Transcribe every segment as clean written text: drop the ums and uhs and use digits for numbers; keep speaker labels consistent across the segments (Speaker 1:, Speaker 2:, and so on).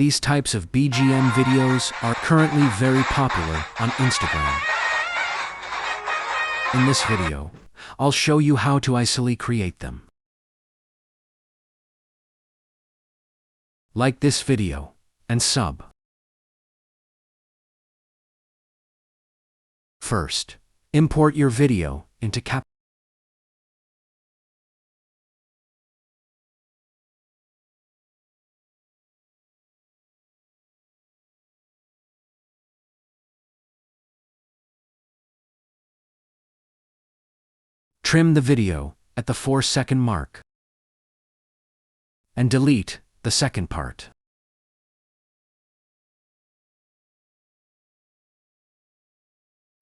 Speaker 1: These types of BGM videos are currently very popular on Instagram. In this video, I'll show you how to easily create them. Like this video and sub. First, import your video into CapCut. Trim the video at the 4-second mark and delete the second part.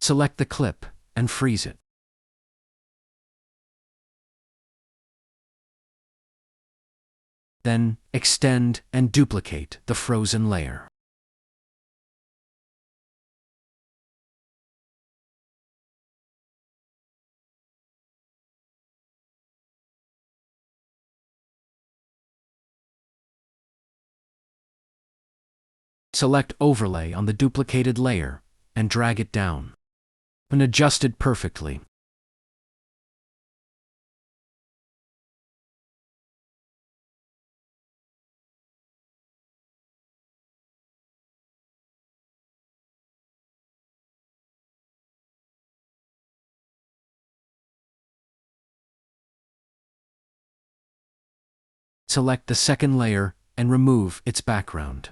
Speaker 1: Select the clip and freeze it. Then, extend and duplicate the frozen layer. Select Overlay on the duplicated layer and drag it down and adjust it perfectly. Select the second layer and remove its background.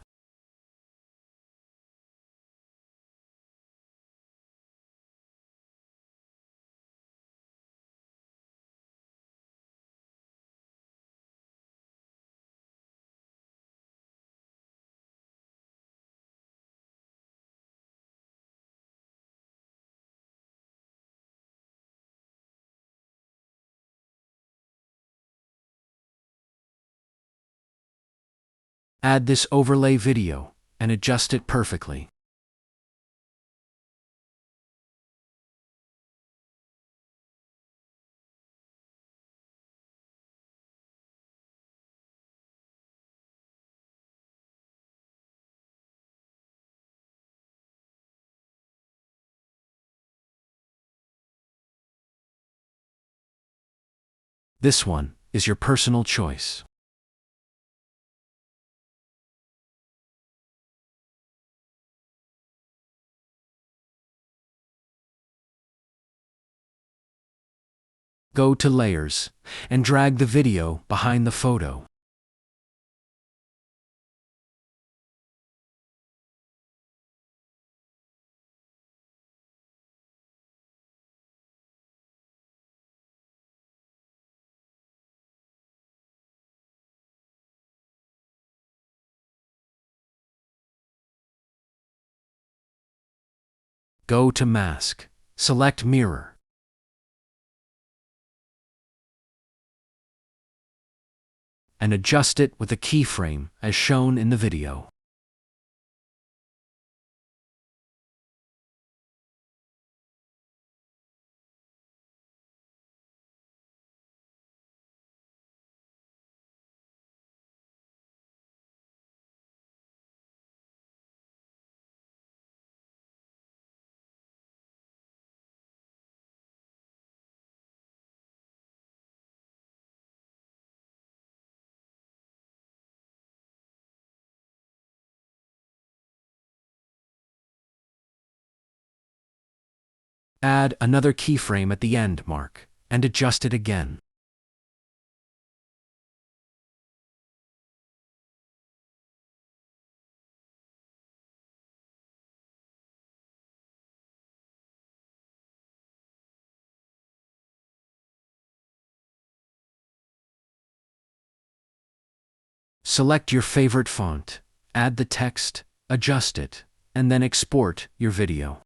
Speaker 1: Add this overlay video and adjust it perfectly. This one is your personal choice. Go to Layers and drag the video behind the photo. Go to Mask, select Mirror. And adjust it with a keyframe as shown in the video. Add another keyframe at the end mark and adjust it again. Select your favorite font, add the text, adjust it, and then export your video.